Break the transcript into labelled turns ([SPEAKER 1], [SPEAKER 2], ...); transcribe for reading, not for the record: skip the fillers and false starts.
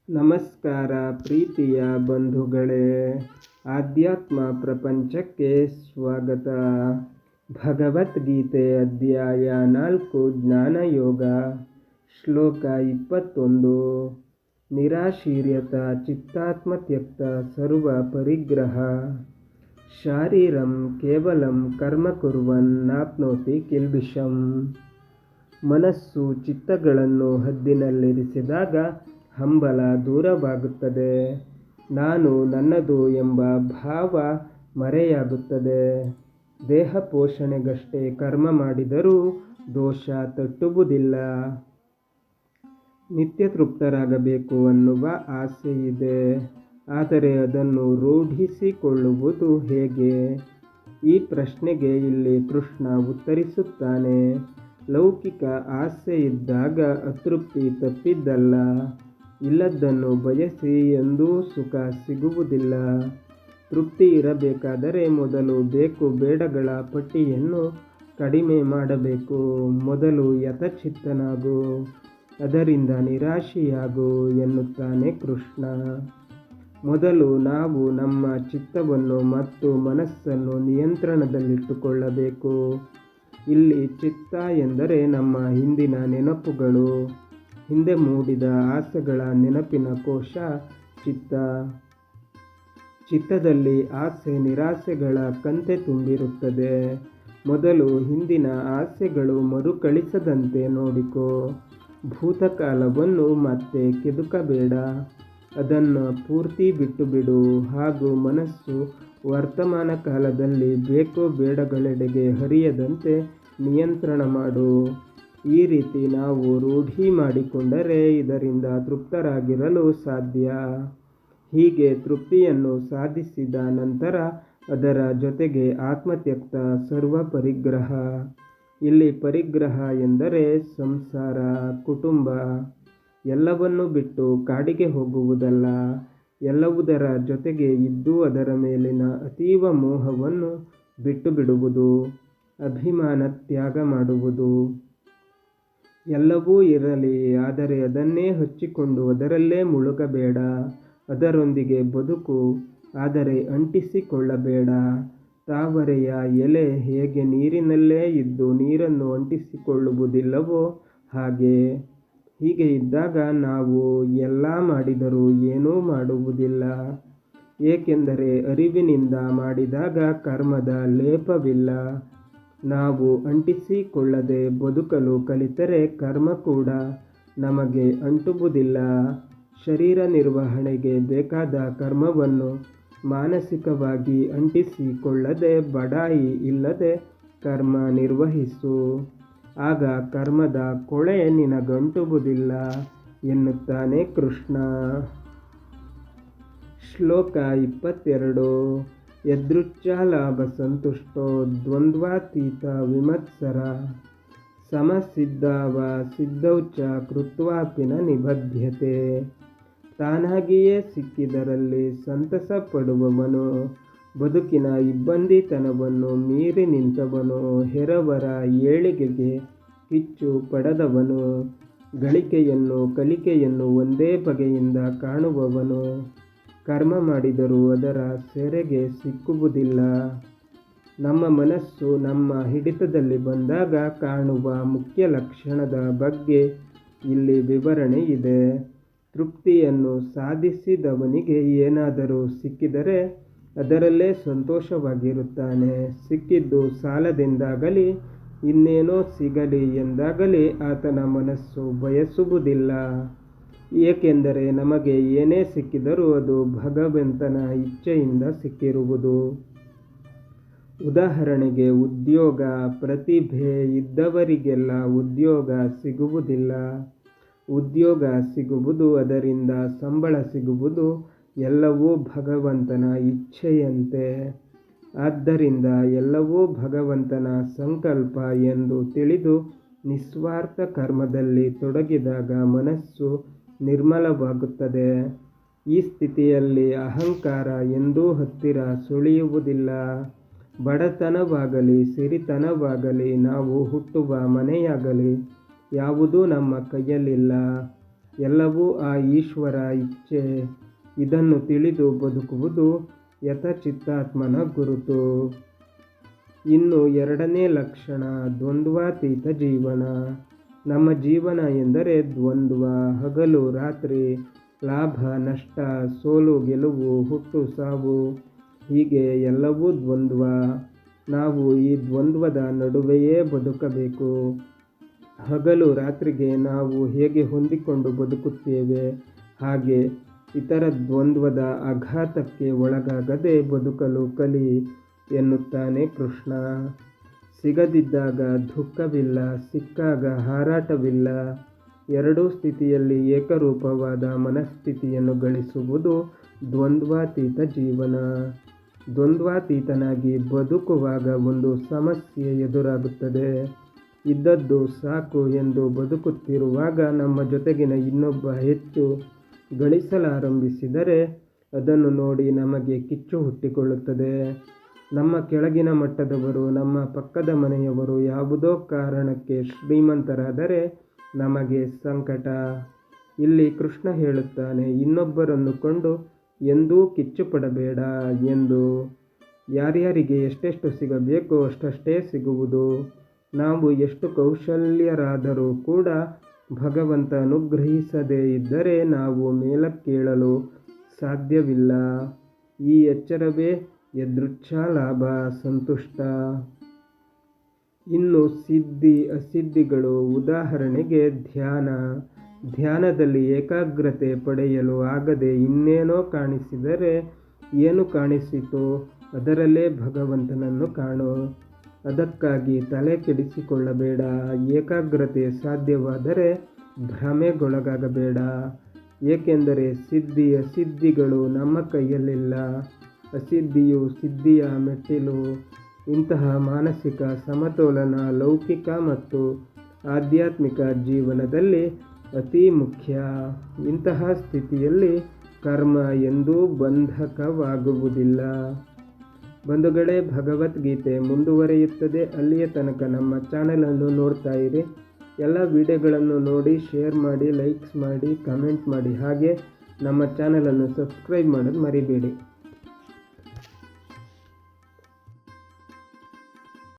[SPEAKER 1] ನಮಸ್ಕಾರ ಪ್ರೀತಿಯ ಬಂಧುಗಳೇ, ಆಧ್ಯಾತ್ಮ ಪ್ರಪಂಚಕ್ಕೆ ಸ್ವಾಗತ. ಭಗವದ್ಗೀತೆ ಅಧ್ಯಾಯ 4 ಜ್ಞಾನಯೋಗ. ಶ್ಲೋಕ 21. ನಿರಾಶೀರ್ಯತ ಚಿತ್ತಾತ್ಮತ್ಯಕ್ತ ಸರ್ವ ಪರಿಗ್ರಹ ಶಾರೀರಂ ಕೇವಲಂ ಕರ್ಮ ಕುರ್ವನ್ ನಾಪ್ನೋತಿ ಕಿಲ್ಬಿಷಂ. ಮನಸ್ಸು ಚಿತ್ತಗಳನ್ನು ಹದ್ದಿನಲ್ಲಿರಿಸಿದಾಗ ಹಂಬಲ ದೂರವಾಗುತ್ತದೆ. ನಾನು ನನ್ನದು ಎಂಬ ಭಾವ ಮರೆಯಾಗುತ್ತದೆ. ದೇಹ ಪೋಷಣೆಗಷ್ಟೇ ಕರ್ಮ ಮಾಡಿದರೂ ದೋಷ ತಟ್ಟುವುದಿಲ್ಲ. ನಿತ್ಯ ತೃಪ್ತರಾಗಬೇಕು ಅನ್ನುವ ಆಸೆ ಇದೆ, ಆದರೆ ಅದನ್ನು ರೂಢಿಸಿಕೊಳ್ಳುವುದು ಹೇಗೆ? ಈ ಪ್ರಶ್ನೆಗೆ ಇಲ್ಲಿ ಕೃಷ್ಣ ಉತ್ತರಿಸುತ್ತಾನೆ. ಲೌಕಿಕ ಆಸೆ ಇದ್ದಾಗ ಅತೃಪ್ತಿ ತಪ್ಪಿದ್ದಲ್ಲ. ಇಲ್ಲದ್ದನ್ನು ಬಯಸಿ ಎಂದೂ ಸುಖ ಸಿಗುವುದಿಲ್ಲ. ತೃಪ್ತಿ ಇರಬೇಕಾದರೆ ಮೊದಲು ಬೇಕು ಬೇಡಗಳ ಪಟ್ಟಿಯನ್ನು ಕಡಿಮೆ ಮಾಡಬೇಕು. ಮೊದಲು ಯಥಚಿತ್ತನಾಗು, ಅದರಿಂದ ನಿರಾಶೆಯಾಗು ಎನ್ನುತ್ತಾನೆ ಕೃಷ್ಣ. ಮೊದಲು ನಾವು ನಮ್ಮ ಚಿತ್ತವನ್ನು ಮತ್ತು ಮನಸ್ಸನ್ನು ನಿಯಂತ್ರಣದಲ್ಲಿಟ್ಟುಕೊಳ್ಳಬೇಕು. ಇಲ್ಲಿ ಚಿತ್ತ ಎಂದರೆ ನಮ್ಮ ಹಿಂದಿನ ನೆನಪುಗಳು, ಹಿಂದೆ ಮೂಡಿದ ಆಸೆಗಳ ನೆನಪಿನ ಕೋಶ ಚಿತ್ತ. ಚಿತ್ತದಲ್ಲಿ ಆಸೆ ನಿರಾಸೆಗಳ ಕಂತೆ ತುಂಬಿರುತ್ತದೆ. ಮೊದಲು ಹಿಂದಿನ ಆಸೆಗಳು ಮರುಕಳಿಸದಂತೆ ನೋಡಿಕೋ. ಭೂತಕಾಲವನ್ನು ಮತ್ತೆ ಕೆದಕಬೇಡ, ಅದನ್ನು ಪೂರ್ತಿ ಬಿಟ್ಟುಬಿಡು. ಹಾಗೂ ಮನಸ್ಸು ವರ್ತಮಾನ ಕಾಲದಲ್ಲಿ ಬೇಕೋ ಬೇಡಗಳೆಡೆಗೆ ಹರಿಯದಂತೆ ನಿಯಂತ್ರಣ ಮಾಡು. ಈ ರೀತಿ ನಾವು ರೂಢಿ ಮಾಡಿಕೊಂಡರೆ ಇದರಿಂದ ತೃಪ್ತರಾಗಿರಲು ಸಾಧ್ಯ. ಹೀಗೆ ತೃಪ್ತಿಯನ್ನು ಸಾಧಿಸಿದ ನಂತರ ಅದರ ಜೊತೆಗೆ ಆತ್ಮತ್ಯಕ್ತ ಸರ್ವ ಪರಿಗ್ರಹ. ಇಲ್ಲಿ ಪರಿಗ್ರಹ ಎಂದರೆ ಸಂಸಾರ, ಕುಟುಂಬ ಎಲ್ಲವನ್ನೂ ಬಿಟ್ಟು ಕಾಡಿಗೆ ಹೋಗುವುದಲ್ಲ. ಎಲ್ಲವುದರ ಜೊತೆಗೆ ಇದ್ದು ಅದರ ಮೇಲಿನ ಅತೀವ ಮೋಹವನ್ನು ಬಿಟ್ಟು ಬಿಡುವುದು, ಅಭಿಮಾನ ತ್ಯಾಗ ಮಾಡುವುದು. ಎಲ್ಲವೂ ಇರಲಿ, ಆದರೆ ಅದನ್ನೇ ಹಚ್ಚಿಕೊಂಡು ಅದರಲ್ಲೇ ಮುಳುಗಬೇಡ. ಅದರೊಂದಿಗೆ ಬದುಕು, ಆದರೆ ಅಂಟಿಸಿಕೊಳ್ಳಬೇಡ. ತಾವರೆಯ ಎಲೆ ಹೇಗೆ ನೀರಿನಲ್ಲೇ ಇದ್ದು ನೀರನ್ನು ಅಂಟಿಸಿಕೊಳ್ಳುವುದಿಲ್ಲವೋ ಹಾಗೆ. ಹೀಗೆ ಇದ್ದಾಗ ನಾವು ಎಲ್ಲ ಮಾಡಿದರೂ ಏನೂ ಮಾಡುವುದಿಲ್ಲ. ಏಕೆಂದರೆ ಅರಿವಿನಿಂದ ಮಾಡಿದಾಗ ಕರ್ಮದ ಲೇಪವಿಲ್ಲ. ನಾವು ಅಂಟಿಸಿಕೊಳ್ಳದೆ ಬದುಕಲು ಕಲಿತರೆ ಕರ್ಮ ಕೂಡ ನಮಗೆ ಅಂಟುವುದಿಲ್ಲ. ಶರೀರ ನಿರ್ವಹಣೆಗೆ ಬೇಕಾದ ಕರ್ಮವನ್ನು ಮಾನಸಿಕವಾಗಿ ಅಂಟಿಸಿಕೊಳ್ಳದೆ ಬಡಾಯಿ ಇಲ್ಲದೆ ಕರ್ಮ ನಿರ್ವಹಿಸು. ಆಗ ಕರ್ಮದ ಕೊಳೆ ನಿನಗಂಟುವುದಿಲ್ಲ ಎನ್ನುತ್ತಾನೆ ಕೃಷ್ಣ. ಶ್ಲೋಕ 22. ಯದೃಚ್ಛಾಲಾಭ ಸಂತುಷ್ಟೋ ದ್ವಂದ್ವಾತೀತ ವಿಮತ್ಸರ ಸಮಸಿದ್ಧಾವ ಸಿದ್ಧೌ ಚ ಕೃತ್ವಾಪಿ ನ ನಿಬಧ್ಯತೆ. ತಾನಾಗಿಯೇ ಸಿಕ್ಕಿದರಲ್ಲಿ ಸಂತಸ ಪಡುವವನು, ಬದುಕಿನ ಇಬ್ಬಂದಿತನವನ್ನು ಮೀರಿ ನಿಂತವನು, ಹೆರವರ ಏಳಿಗೆಗೆ ಕಿಚ್ಚು ಪಡದವನು, ಗಳಿಕೆಯನ್ನು ಕಲಿಕೆಯನ್ನು ಒಂದೇ ಬಗೆಯಿಂದ ಕಾಣುವವನು, ಕರ್ಮ ಮಾಡಿದರೂ ಅದರ ಸೆರೆಗೆ ಸಿಕ್ಕುವುದಿಲ್ಲ. ನಮ್ಮ ಮನಸ್ಸು ನಮ್ಮ ಹಿಡಿತದಲ್ಲಿ ಬಂದಾಗ ಕಾಣುವ ಮುಖ್ಯ ಲಕ್ಷಣದ ಬಗ್ಗೆ ಇಲ್ಲಿ ವಿವರಣೆ ಇದೆ. ತೃಪ್ತಿಯನ್ನು ಸಾಧಿಸಿದವನಿಗೆ ಏನಾದರೂ ಸಿಕ್ಕಿದರೆ ಅದರಲ್ಲೇ ಸಂತೋಷವಾಗಿರುತ್ತಾನೆ. ಸಿಕ್ಕಿದ್ದು ಸಾಲದೆಂದಾಗಲಿ ಇನ್ನೇನೋ ಸಿಗಲಿ ಎಂದಾಗಲಿ ಆತನ ಮನಸ್ಸು ಬಯಸುವುದಿಲ್ಲ. ಏಕೆಂದರೆ ನಮಗೆ ಏನೇ ಸಿಕ್ಕಿದರೂ ಅದು ಭಗವಂತನ ಇಚ್ಛೆಯಿಂದ ಸಿಕ್ಕಿರುವುದು. ಉದಾಹರಣೆಗೆ ಉದ್ಯೋಗ, ಪ್ರತಿಭೆ ಇದ್ದವರಿಗೆಲ್ಲ ಉದ್ಯೋಗ ಸಿಗುವುದಿಲ್ಲ. ಉದ್ಯೋಗ ಸಿಗುವುದು, ಅದರಿಂದ ಸಂಬಳ ಸಿಗುವುದು ಎಲ್ಲವೂ ಭಗವಂತನ ಇಚ್ಛೆಯಂತೆ. ಆದ್ದರಿಂದ ಎಲ್ಲವೂ ಭಗವಂತನ ಸಂಕಲ್ಪ ಎಂದು ತಿಳಿದು ನಿಸ್ವಾರ್ಥ ಕರ್ಮದಲ್ಲಿ ತೊಡಗಿದಾಗ ಮನಸ್ಸು ನಿರ್ಮಲವಾಗುತ್ತದೆ. ಈ ಸ್ಥಿತಿಯಲ್ಲಿ ಅಹಂಕಾರ ಎಂದೂ ಹತ್ತಿರ ಸುಳಿಯುವುದಿಲ್ಲ. ಬಡತನವಾಗಲಿ ಸಿರಿತನವಾಗಲಿ, ನಾವು ಹುಟ್ಟುವ ಮನೆಯಾಗಲಿ ಯಾವುದೂ ನಮ್ಮ ಕೈಯಲ್ಲಿಲ್ಲ. ಎಲ್ಲವೂ ಆ ಈಶ್ವರ ಇಚ್ಛೆ. ಇದನ್ನು ತಿಳಿದು ಬದುಕುವುದು ಯಥಚಿತ್ತಾತ್ಮನ ಗುರುತು. ಇನ್ನು ಎರಡನೇ ಲಕ್ಷಣ ದ್ವಂದ್ವಾತೀತ ಜೀವನ. ನಮ್ಮ ಜೀವನ ಎಂದರೆ ದ್ವಂದ್ವ, ಹಗಲು ರಾತ್ರಿ, ಲಾಭ ನಷ್ಟ, ಸೋಲು ಗೆಲುವು, ಹುಟ್ಟು ಸಾವು, ಹೀಗೆ ಎಲ್ಲವೂ ದ್ವಂದ್ವ. ನಾವು ಈ ದ್ವಂದ್ವದ ನಡುವೆಯೇ ಬದುಕಬೇಕು. ಹಗಲು ರಾತ್ರಿಗೆ ನಾವು ಹೇಗೆ ಹೊಂದಿಕೊಂಡು ಬದುಕುತ್ತೇವೆ, ಹಾಗೆ ಇತರ ದ್ವಂದ್ವದ ಆಘಾತಕ್ಕೆ ಒಳಗಾಗದೆ ಬದುಕಲು ಕಲಿ ಎನ್ನುತ್ತಾನೆ ಕೃಷ್ಣ. ಸಿಗದಿದ್ದಾಗ ದುಃಖವಿಲ್ಲ, ಸಿಕ್ಕಾಗ ಹಾರಾಟವಿಲ್ಲ. ಎರಡೂ ಸ್ಥಿತಿಯಲ್ಲಿ ಏಕರೂಪವಾದ ಮನಸ್ಥಿತಿಯನ್ನು ಗಳಿಸುವುದು ದ್ವಂದ್ವಾತೀತ ಜೀವನ. ದ್ವಂದ್ವಾತೀತನಾಗಿ ಬದುಕುವಾಗ ಒಂದು ಸಮಸ್ಯೆ ಎದುರಾಗುತ್ತದೆ. ಇದ್ದದ್ದು ಸಾಕು ಎಂದು ಬದುಕುತ್ತಿರುವಾಗ ನಮ್ಮ ಜೊತೆಗಿನ ಇನ್ನೊಬ್ಬ ಹೆಚ್ಚು ಗಳಿಸಲಾರಂಭಿಸಿದರೆ ಅದನ್ನು ನೋಡಿ ನಮಗೆ ಕಿಚ್ಚು ಹುಟ್ಟಿಕೊಳ್ಳುತ್ತದೆ. ನಮ್ಮ ಕೆಳಗಿನ ಮಟ್ಟದವರು, ನಮ್ಮ ಪಕ್ಕದ ಮನೆಯವರು ಯಾವುದೋ ಕಾರಣಕ್ಕೆ ಶ್ರೀಮಂತರಾದರೆ ನಮಗೆ ಸಂಕಟ. ಇಲ್ಲಿ ಕೃಷ್ಣ ಹೇಳುತ್ತಾನೆ, ಇನ್ನೊಬ್ಬರನ್ನು ಕೊಂಡು ಎಂದೂ ಕಿಚ್ಚು ಪಡಬೇಡ ಎಂದು. ಯಾರ್ಯಾರಿಗೆ ಎಷ್ಟೆಷ್ಟು ಸಿಗಬೇಕೋ ಅಷ್ಟಷ್ಟೇ ಸಿಗುವುದು. ನಾವು ಎಷ್ಟು ಕೌಶಲ್ಯರಾದರೂ ಕೂಡ ಭಗವಂತ ಅನುಗ್ರಹಿಸದೇ ಇದ್ದರೆ ನಾವು ಮೇಲಕ್ಕೇಳಲು ಸಾಧ್ಯವಿಲ್ಲ. ಈ ಎಚ್ಚರವೇ ಯದೃಚ್ಛಾ ಲಾಭ ಸಂತುಷ್ಟ. ಇನ್ನು ಸಿದ್ಧಿ ಅಸಿದ್ಧಿಗಳು. ಉದಾಹರಣೆಗೆ ಧ್ಯಾನದಲ್ಲಿ ಏಕಾಗ್ರತೆ ಪಡೆಯಲು ಆಗದೆ ಇನ್ನೇನೋ ಕಾಣಿಸಿದರೆ ಏನು ಕಾಣಿಸಿತೋ ಅದರಲ್ಲೇ ಭಗವಂತನನ್ನು ಕಾಣು. ಅದಕ್ಕಾಗಿ ತಲೆ ಕೆಡಿಸಿಕೊಳ್ಳಬೇಡ. ಏಕಾಗ್ರತೆ ಸಾಧ್ಯವಾದರೆ ಭ್ರಮೆಗೊಳಗಾಗಬೇಡ. ಏಕೆಂದರೆ ಸಿದ್ಧಿ ಅಸಿದ್ಧಿಗಳು ನಮ್ಮ ಕೈಯಲ್ಲಿಲ್ಲ. ಅಸಿದ್ಧಿಯು ಸಿದ್ಧಿಯ ಮೆಟ್ಟಿಲು. ಇಂತಹ ಮಾನಸಿಕ ಸಮತೋಲನ ಲೌಕಿಕ ಮತ್ತು ಆಧ್ಯಾತ್ಮಿಕ ಜೀವನದಲ್ಲಿ ಅತಿ ಮುಖ್ಯ. ಇಂತಹ ಸ್ಥಿತಿಯಲ್ಲಿ ಕರ್ಮ ಎಂದೂ ಬಂಧಕವಾಗುವುದಿಲ್ಲ. ಬಂಧುಗಳೇ, ಭಗವದ್ಗೀತೆ ಮುಂದುವರಿಯುತ್ತದೆ. ಅಲ್ಲಿಯ ತನಕ ನಮ್ಮ ಚಾನಲನ್ನು ನೋಡ್ತಾ ಇರಿ. ಎಲ್ಲ ವಿಡಿಯೋಗಳನ್ನು ನೋಡಿ, ಶೇರ್ ಮಾಡಿ, ಲೈಕ್ಸ್ ಮಾಡಿ, ಕಮೆಂಟ್ ಮಾಡಿ. ಹಾಗೆ ನಮ್ಮ ಚಾನಲನ್ನು ಸಬ್ಸ್ಕ್ರೈಬ್ ಮಾಡೋದು ಮರಿಬೇಡಿ.